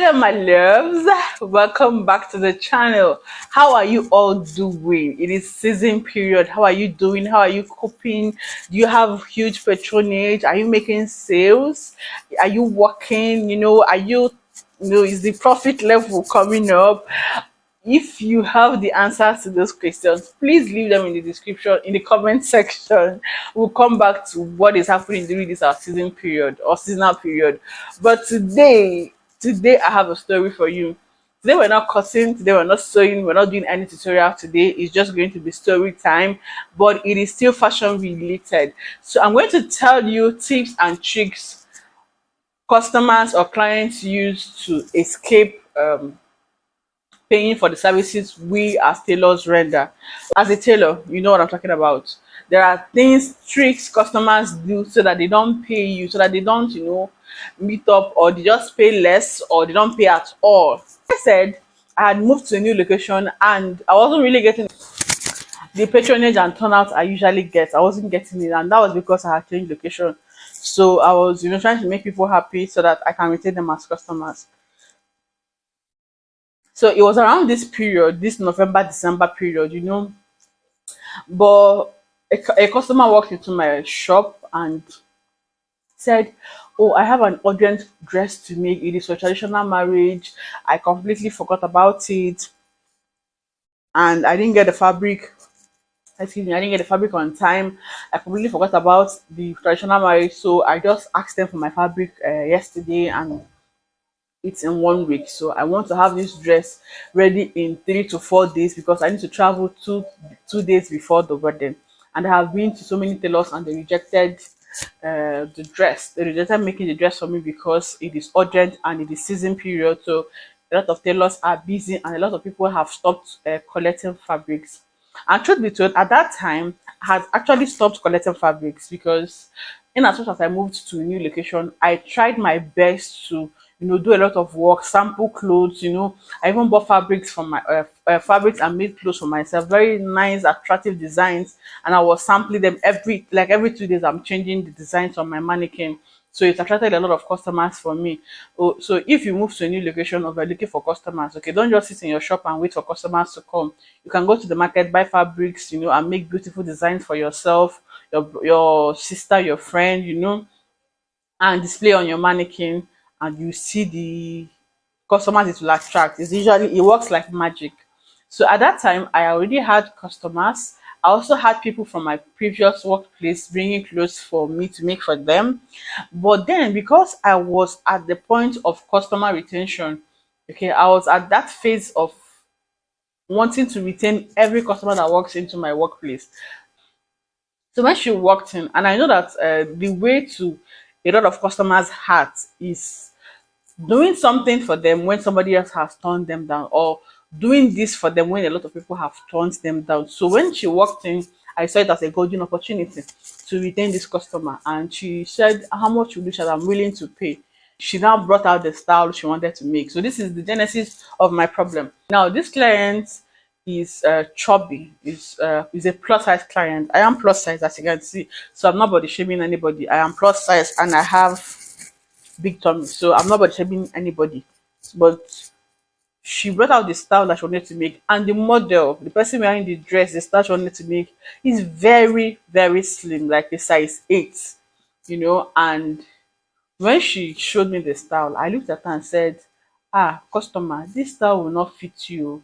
Hello, my loves. Welcome back to the channel. How are you all doing? It is season period. How are you doing? How are you coping? Do you have huge patronage? Are you making sales? Are you working? Is the profit level coming up? If you have the answers to those questions, please leave them in the description, in the comment section. We'll come back to what is happening during this our season period or seasonal period. But today I have a story for you. Today we're not cutting, today we're not sewing, we're not doing any tutorial today. It's just going to be story time, but it is still fashion related. So I'm going to tell you tips and tricks customers or clients use to escape paying for the services we as tailors render. As a tailor, you know what I'm talking about. There are things, tricks customers do so that they don't pay you, so that they don't, meet up, or they just pay less, or they don't pay at all. I said I had moved to a new location and I wasn't really getting the patronage and turnout I usually get. I wasn't getting it, and that was because I had changed location. So I was, trying to make people happy so that I can retain them as customers. So it was around this period, this November, December period, But a customer walked into my shop and said, "Oh, I have an urgent dress to make. It is for traditional marriage. I completely forgot about it, and I didn't get the fabric. Excuse me, I didn't get the fabric on time. I completely forgot about the traditional marriage, so I just asked them for my fabric yesterday, and it's in 1 week. So I want to have this dress ready in 3 to 4 days because I need to travel two days before the wedding. And I have been to so many tailors and they rejected the dress. They rejected making the dress for me because it is urgent and it is season period. So a lot of tailors are busy and a lot of people have stopped collecting fabrics. And truth be told, at that time, I had actually stopped collecting fabrics because, in as much as I moved to a new location, I tried my best to, do a lot of work, sample clothes. I even bought fabrics from my fabrics and made clothes for myself, very nice, attractive designs, and I was sampling them every 2 days. I'm changing the designs on my mannequin. So it attracted a lot of customers for me. Oh, so if you move to a new location or you're looking for customers, okay, don't just sit in your shop and wait for customers to come. You can go to the market, buy fabrics, and make beautiful designs for yourself, your sister, your friend, and display on your mannequin, and you see the customers it will attract. It works like magic. So at that time, I already had customers. I also had people from my previous workplace bringing clothes for me to make for them. But then, because I was at the point of customer retention, okay, I was at that phase of wanting to retain every customer that walks into my workplace. So when she walked in, and I know that the way to a lot of customers' hearts is doing something for them when somebody else has turned them down, or doing this for them when a lot of people have turned them down. So when she walked in, I saw it as a golden opportunity to retain this customer, and she said, "How much would you charge? I'm willing to pay." She now brought out the style she wanted to make. So this is the genesis of my problem. Now this client is chubby, is a plus size client. I am plus size, as you can see, so I'm not body shaming anybody. I am plus size and I have big tummy, so I'm not body shaming anybody. But she brought out the style that she wanted to make, and the model, the person wearing the dress, the style she wanted to make, is very, very slim, like a size 8, and when she showed me the style, I looked at her and said, "Ah, customer, this style will not fit you."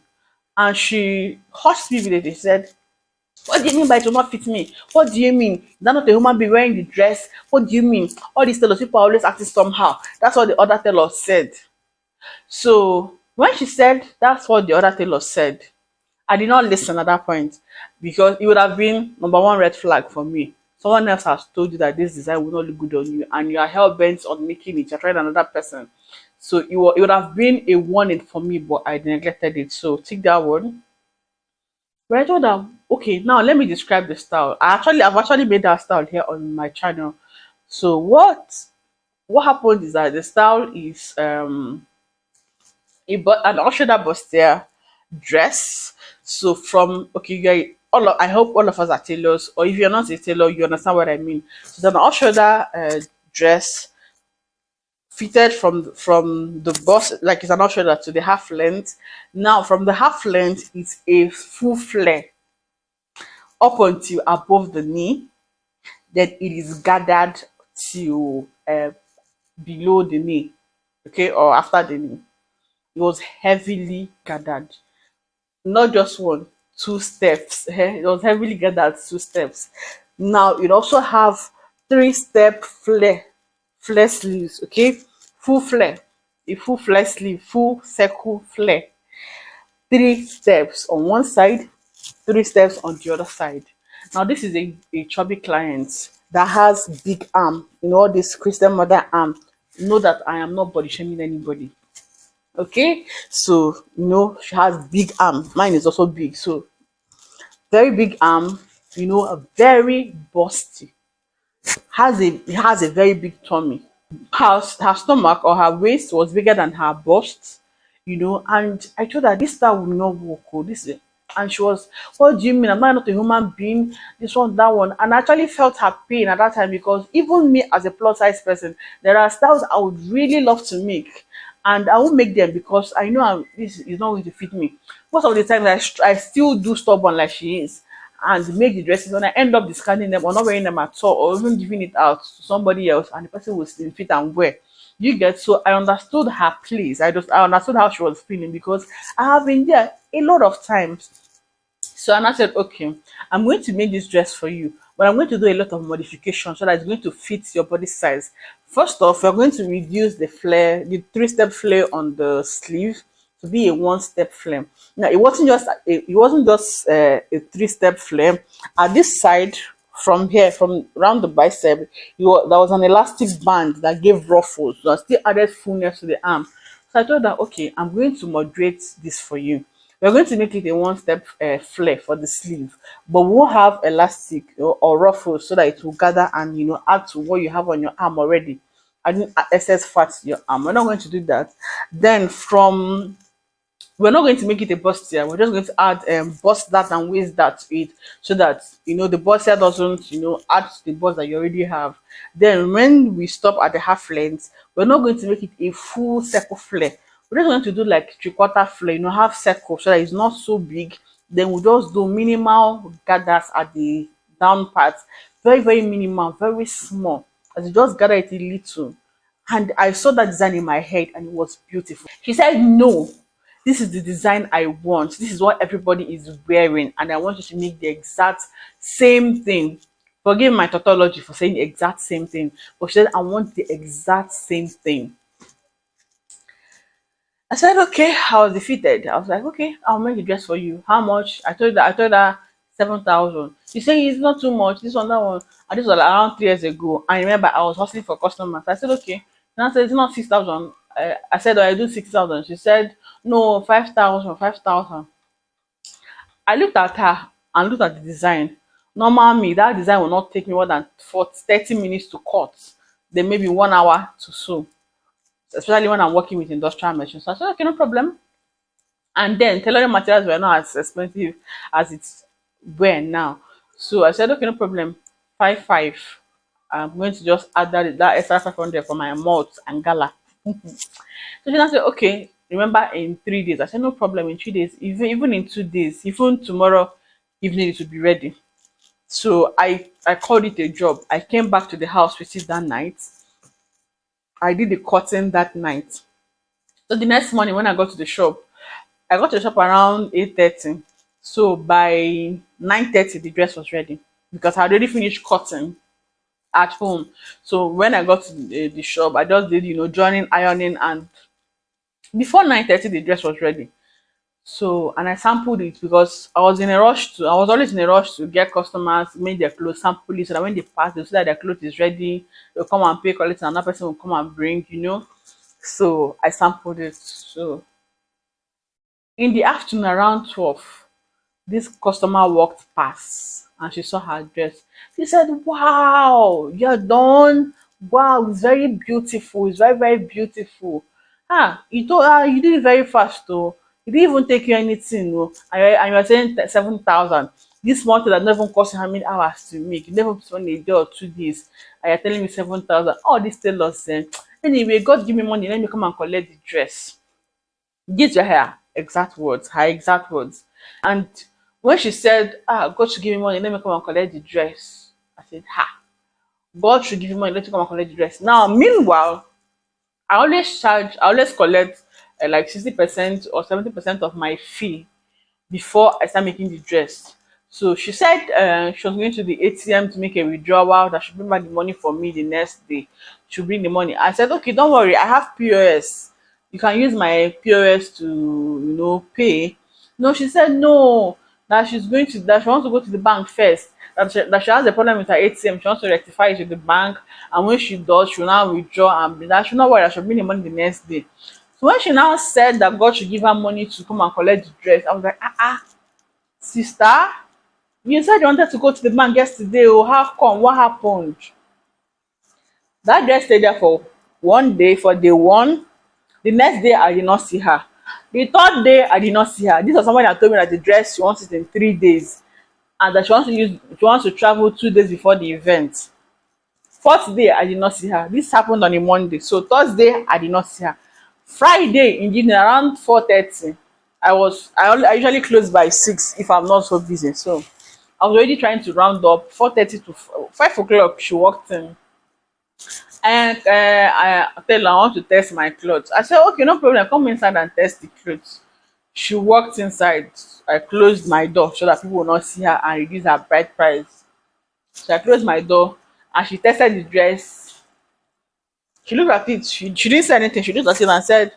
And she hushed me with it. She said, "What do you mean by it will not fit me? What do you mean? Is that not a human being wearing the dress? What do you mean? All these tailors, people are always acting somehow." That's what the other tailor said. So when she said that's what the other tailor said, I did not listen at that point, because it would have been number one red flag for me. Someone else has told you that this design will not look good on you, and you are hell bent on making it. You're trying another person. So it would have been a warning for me, but I neglected it. So take that one. But I told them, okay, now let me describe the style. I've actually made that style here on my channel. So what happened is that the style is an shoulder bustier dress. So from, okay, I hope all of us are tailors, or if you're not a tailor, you understand what I mean. So it's an off shoulder dress fitted from the bust, like it's an off shoulder to the half length. Now from the half length, it's a full flare up until above the knee. Then it is gathered to below the knee, okay, or after the knee. It was heavily gathered, not just one, two steps. It was heavily gathered, two steps. Now it also have three-step flare sleeves, okay, full flare, a full flare sleeve, full circle flare, three steps on one side, three steps on the other side. Now this is a chubby client that has big arm, all this Christian mother arm. Know that I am not body shaming anybody. Okay, so she has big arm. Mine is also big, so very big arm. A very busty. Has a very big tummy. Her stomach or her waist was bigger than her bust. And I told her this style will not work. Oh, and she was, what do you mean? I'm not a human being. This one, that one, and I actually felt her pain at that time because even me as a plus size person, there are styles I would really love to make, and I won't make them because I know this is not going to fit me. Most of the time, I still do stubborn like she is and make the dresses, and I end up discarding them or not wearing them at all, or even giving it out to somebody else, and the person will still fit and wear. You get, so I understood her place. I understood how she was feeling because I have been there a lot of times. So and I said, okay, I'm going to make this dress for you, but I'm going to do a lot of modifications so that it's going to fit your body size. First off, we're going to reduce the flare, the three-step flare on the sleeve to be a one-step flare. Now it wasn't just a three-step flare. At this side, from here, from around the bicep, there was an elastic band that gave ruffles, that still added fullness to the arm. So I told her, okay, I'm going to moderate this for you. We're going to make it a one-step flare for the sleeve, but we'll have elastic or ruffles so that it will gather and add to what you have on your arm already. I didn't add excess fat to your arm. We're not going to do that. Then we're not going to make it a bustier. We're just going to add bust that and waist that to it so that the bustier doesn't add to the bust that you already have. Then when we stop at the half length, we're not going to make it a full circle flare. We're just going to do like three-quarter flare, half circle so that it's not so big. Then we'll just do minimal gathers at the down part. Very, very minimal, very small. As you just gather it a little. And I saw that design in my head and it was beautiful. She said, no, this is the design I want. This is what everybody is wearing. And I want you to make the exact same thing. Forgive my tautology for saying the exact same thing. But she said, I want the exact same thing. I said, okay, I was defeated. I was like, okay, I'll make a dress for you. How much? I told her 7,000. She said it's not too much. This one, that one. And this was like around 3 years ago. I remember I was hustling for customers. I said, okay. And I said, it's not 6,000. I said, oh, I do 6,000. She said, no, 5,000, 5,000. I looked at her and looked at the design. Normal me, that design will not take me more than 30 minutes to cut. Then maybe 1 hour to sew, especially when I'm working with industrial machines. So I said, okay, no problem. And then tailoring materials were not as expensive as it's were now. So I said, okay, no problem. 5 5. I'm going to just add that extra 500 for my malt and gala. So she now said, okay, remember in 3 days. I said, no problem, in 3 days, even in 2 days, even tomorrow evening it will be ready. So I called it a job. I came back to the house with it that night. I did the cutting that night. So the next morning when I got to the shop around 8:30. So by 9:30 the dress was ready because I already finished cutting at home. So when I got to the shop, I just did joining, ironing, and before 9:30 the dress was ready. So and I sampled it because I was always in a rush to get customers, make their clothes, sample it so that when they pass, they'll see that their clothes is ready, they'll come and pay, collect, and another person will come and bring. So I sampled it. So in the afternoon around 12, this customer walked past and she saw her dress. She said, wow, you're done. Wow, it's very beautiful. It's very, very beautiful. You did it very fast though. It didn't even take you anything, no. And you're saying 7,000. This month that never cost you how many hours to make. You never spend a day or 2 days. And you're telling me 7,000. All these tailors, Anyway, God give me money, let me come and collect the dress. These were her exact words, her exact words. And when she said, God should give me money, let me come and collect the dress, I said, God should give you money, let me come and collect the dress. Now, meanwhile, I always collect like 60% or 70% of my fee before I start making the dress. So she said she was going to the ATM to make a withdrawal, that she bring back the money for me the next day. She'll bring the money. I said, okay, don't worry, I have POS. You can use my POS to, pay. No, she said no, that she wants to go to the bank first. That she has a problem with her ATM. She wants to rectify it with the bank. And when she does, she'll now withdraw and that she'll not worry that she'll bring the money the next day. So when she now said that God should give her money to come and collect the dress, I was like, sister, you said you wanted to go to the bank yesterday. Oh, how come? What happened? That dress stayed there for one day, for day one. The next day, I did not see her. The third day, I did not see her. This was somebody that told me that the dress she wants it in 3 days, and that she wants to travel 2 days before the event. Fourth day, I did not see her. This happened on a Monday. So Thursday, I did not see her. Friday in the evening around 4:30, I usually close by 6 if I'm not so busy. So I was already trying to round up. 4:30 to 5 o'clock, she walked in. And I tell her I want to test my clothes. I said, okay, no problem. Come inside and test the clothes. She walked inside. I closed my door so that people will not see her and reduce her bride price. So I closed my door and she tested the dress. She looked at it. She didn't say anything. She looked at it and said,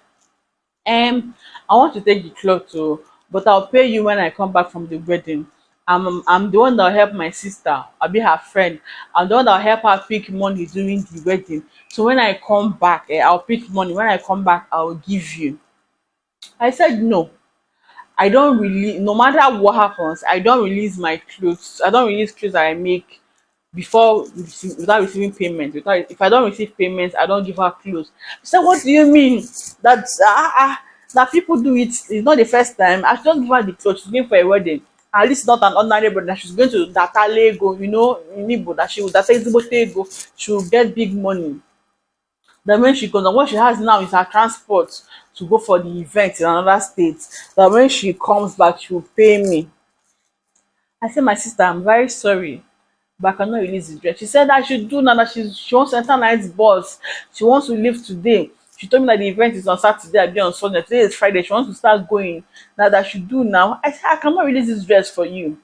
I want to take the cloth too, but I'll pay you when I come back from the wedding. I'm the one that'll help my sister. I'll be her friend. I'm the one that'll help her pick money during the wedding. So when I come back, I'll pick money. When I come back, I'll give you. I said no. I don't really, no matter what happens, I don't release my clothes. I don't release clothes that I make without receiving payment. If I don't receive payment, I don't give her clothes. She said, what do you mean? That people do it? It's not the first time. I should just give her the clothes. She's going for a wedding. At least not an ordinary brother. That she's going to Data Lego, in Igbo, that she will get big money. That when she goes, and what she has now is her transport to go for the event in another state. That when she comes back, she will pay me. I said, my sister, I'm very sorry, but I cannot release the dress. She said I should do now that she wants to enter night's bus. She wants to leave today. She told me that the event is on Saturday, I'll be on Sunday. Today is Friday. She wants to start going. Now that she do now. I said, I cannot release this dress for you.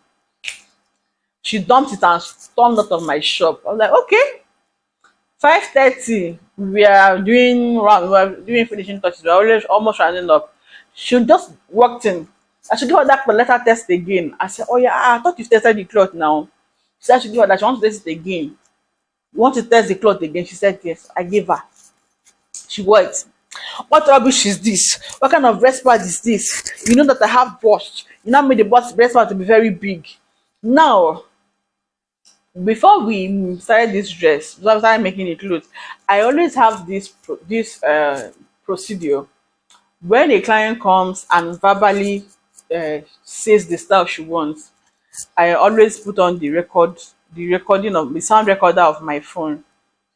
She dumped it and stormed out of my shop. I was like, okay. 5:30, we are doing finishing touches. We're always almost rounding up. She just walked in. I should give her that letter test again. I said, oh yeah, I thought you tested the cloth now. She said I should give her that. She wants to test it again. You want to test the cloth again? She said yes. I gave her. She worked. What rubbish is this? What kind of breast pad is this? You know that I have bust. You now made the breast pad to be very big. Now, before we started this dress, before I started making the clothes, I always have this procedure. When a client comes and verbally says the style she wants, I always put on the recording of the sound recorder of my phone.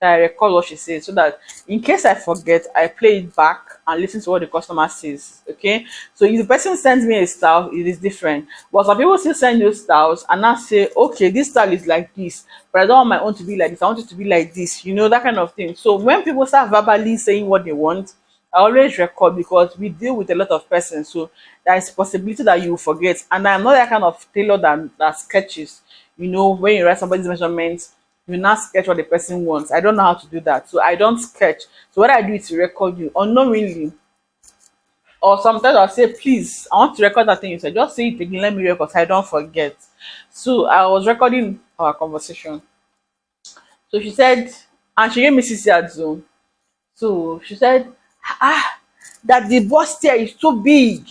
That I record what she says, so that in case I forget, I play it back and listen to what the customer says. Okay, so if the person sends me a style, it is different. But some people still send you styles and now say, okay, this style is like this, but I don't want my own to be like this. I want it to be like this. That kind of thing. So when people start verbally saying what they want, I always record, because we deal with a lot of persons. So there is possibility that you will forget. And I'm not that kind of tailor that sketches. When you write somebody's measurements, you now sketch what the person wants. I don't know how to do that. So I don't sketch. So what I do is to record you unknowingly. Or sometimes I'll say, please, I want to record that thing you said. Just say it again, let me record so I don't forget. So I was recording our conversation. So she said, and she gave me CC at Zoom. So she said, that the bust here is too big.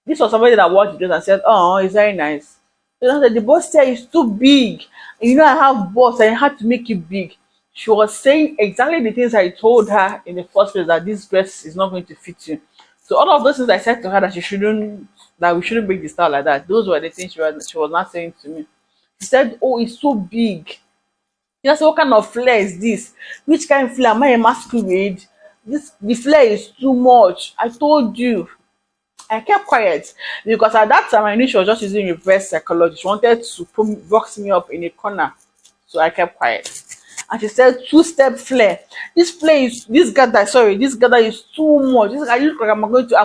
This was somebody that watched it and said, oh, it's very nice. So I said, the bust here is too big. I have bust and I had to make it big. She was saying exactly the things I told her in the first place, that this dress is not going to fit you. So all of those things I said to her, that we shouldn't break the style like that. Those were the things she was not saying to me. She said, oh, it's so big. You know, so what kind of flare is this? Which kind of flare? Am I a masquerade? The flare is too much. I told you. I kept quiet because at that time I knew she was just using reverse psychology. She wanted to box me up in a corner. So I kept quiet. And she said, two-step flare. This flare is this gather is too much. This I look like I'm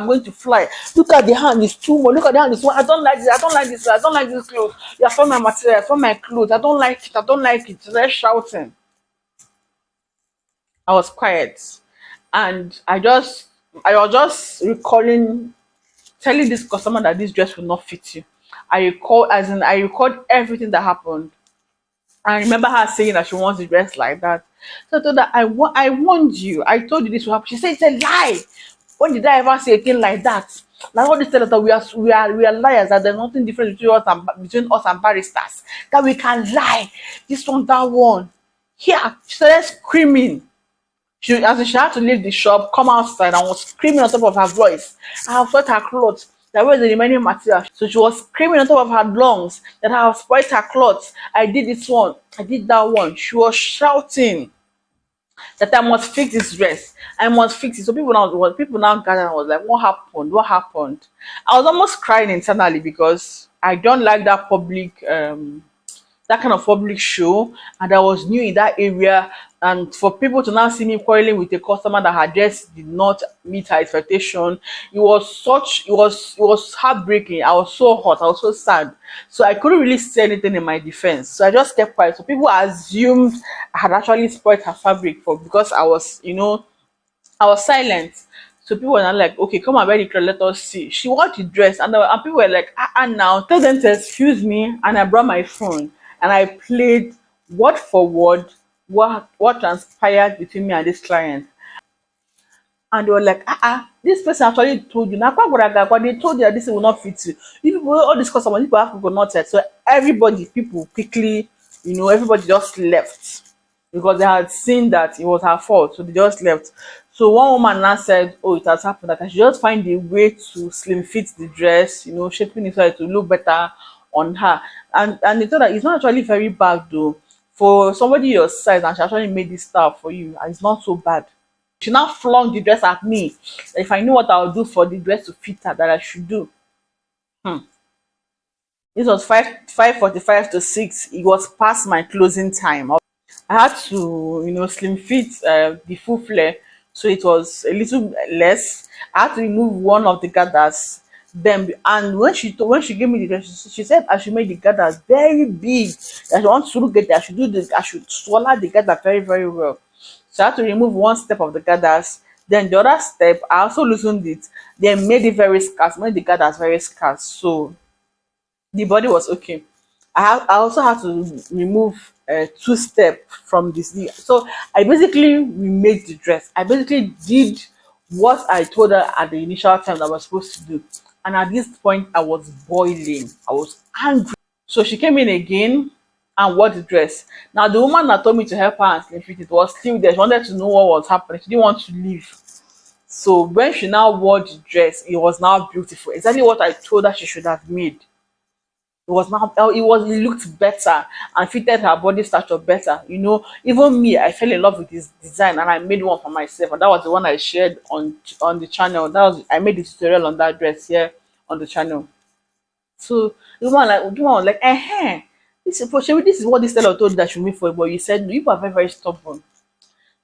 going to fly. Look at the hand, it's too much. Look at the hand, it's too much. I don't like this, I don't like this, I don't like this clothes. You have found my material, you have found my clothes. I don't like it, I don't like it. She started shouting. I was quiet. And I was just recalling telling this customer that this dress will not fit you. I recalled everything that happened. I remember her saying that she wants to dress like that. So I told her, I warned you. I told you this will happen. She said it's a lie. When did I ever say a thing like that? Like all this tell us that we are liars, that there's nothing different between us and barristers. That we can lie. This one, that one. Here, she started screaming. She had to leave the shop, come outside, and was screaming on top of her voice. I have spoiled her clothes. That was the remaining material. So she was screaming on top of her lungs that I have spoiled her clothes. I did this one. I did that one. She was shouting that I must fix this dress. I must fix it. So people now gathered and was like, "What happened? What happened?" I was almost crying internally because I don't like that kind of public show, and I was new in that area. And for people to now see me quarreling with a customer that her dress did not meet her expectation, it was heartbreaking. I was so hot, I was so sad. So I couldn't really say anything in my defense. So I just kept quiet. So people assumed I had actually spoiled her fabric for because I was silent. So people were not like, okay, come and wear the clothes, let us see. She wore the dress, and people were like, now tell them to excuse me. And I brought my phone and I played word for word what transpired between me and this client. And they were like, this person actually told you. Now, but they told you that this will not fit you. You people, all this customer, people have not said. So people quickly, everybody just left because they had seen that it was her fault. So they just left. So one woman now said, oh, it has happened that I should just find a way to slim fit the dress, shaping it so it to look better on her. And they told her it's not actually very bad though. For somebody your size, and she actually made this style for you, and it's not so bad. She now flung the dress at me. If I knew what I would do for the dress to fit her, that I should do. Hmm. This was 5:45 to 6. It was past my closing time. I had to, slim fit the full flare, so it was a little less. I had to remove one of the gathers. Then and when she gave me the dress, she said I should make the gathers very big. That I want to look at it, I should swallow the gather very, very well. So I had to remove one step of the gathers. Then the other step, I also loosened it. Then made the gathers very scarce. So the body was okay. I also had to remove two step from this. So I basically remade the dress. I basically did what I told her at the initial time that I was supposed to do. And at this point, I was boiling. I was angry. So she came in again and wore the dress. Now the woman that told me to help her and slim fit it was still there. She wanted to know what was happening. She didn't want to leave. So when she now wore the dress, it was now beautiful. Exactly what I told her she should have made. It looked better and fitted her body stature better. Even me, I fell in love with this design and I made one for myself. And that was the one I shared on the channel. I made the tutorial on that dress here on the channel. So the woman was like, this is what this seller told you that you made for you, but you said no, you are very, very stubborn.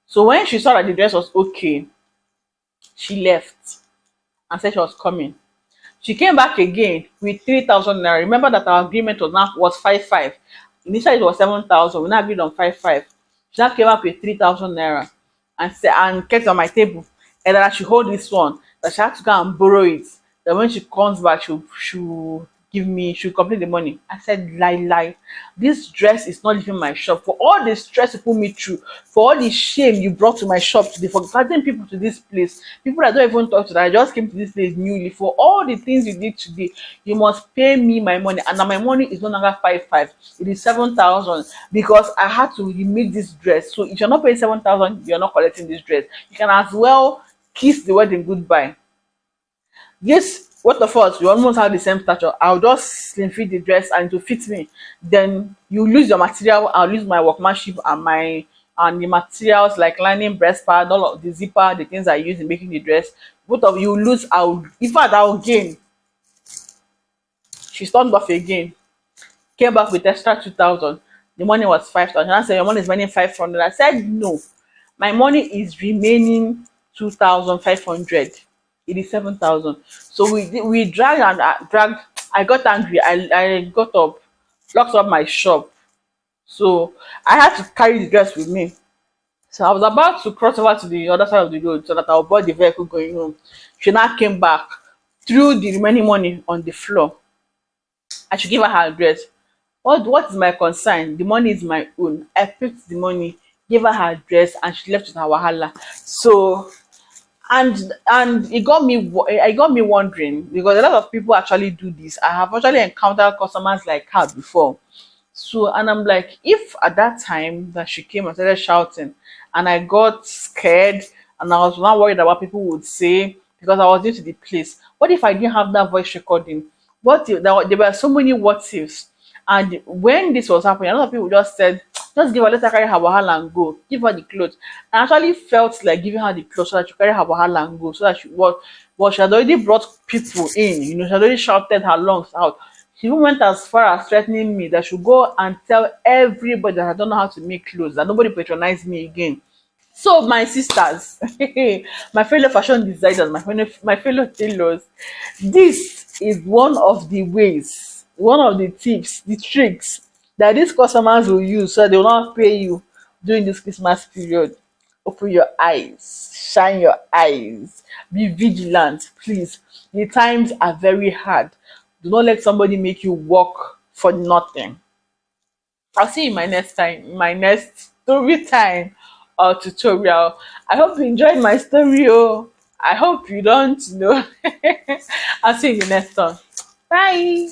So when she saw that the dress was okay, she left and said she was coming. She came back again with 3,000 naira. Remember that our agreement was 5,500. Initially it was 7,000. We now agreed on 5,500. She now came back with 3,000 naira and kept it on my table. And that I should hold this one. That she had to go and borrow it. Then when she comes back, she'll complete the money. I said, lie. This dress is not leaving my shop. For all the stress you put me through, for all the shame you brought to my shop today, for guiding people to this place, people that don't even talk to that, I just came to this place newly, for all the things you did today, you must pay me my money. And now my money is no longer 5,500, it is 7,000 because I had to remake this dress. So if you're not paying 7,000, you're not collecting this dress. You can as well kiss the wedding goodbye. This both of us, we almost have the same stature. I'll just slim fit the dress and it will fit me. Then you lose your material, I'll lose my workmanship and my and the materials like lining, breast pad, all of the zipper, the things I use in making the dress. Both of you lose, I'll in fact I'll gain. She stormed off again, came back with extra 2,000. The money was 5,000. I said, your money is remaining 500. I said, no, my money is remaining 2,500. It is 7,000. So we dragged and dragged. I got angry. I got up, locked up my shop. So I had to carry the dress with me. So I was about to cross over to the other side of the road so that I'll board the vehicle going home. She now came back, threw the remaining money on the floor. I should give her her address. What is my concern? The money is my own. I picked the money, gave her her address, and she left with her wahala. So and it got me wondering because a lot of people actually do this. I have actually encountered customers like her before. So and I'm like, if at that time that she came and started shouting, and I got scared, and I was not worried about people would say because I was new to the place. What if I didn't have that voice recording? What if there were so many what ifs? And when this was happening, a lot of people just said, just give her, let her carry her wahala and go. Give her the clothes. I actually felt like giving her the clothes so that she carry her wahala and go. So that she had already brought people in. You know, she had already shouted her lungs out. She even went as far as threatening me that she should go and tell everybody that I don't know how to make clothes, that nobody patronize me again. So my sisters, my fellow fashion designers, my fellow tailors, this is one of the ways, one of the tips, the tricks that these customers will use so they will not pay you during this Christmas period. Open your eyes, shine your eyes, be vigilant, please. The times are very hard. Do not let somebody make you work for nothing. I'll see you in my next time, my next story time or tutorial. I hope you enjoyed my story. Oh, I hope you don't know. I'll see you in the next one. Bye.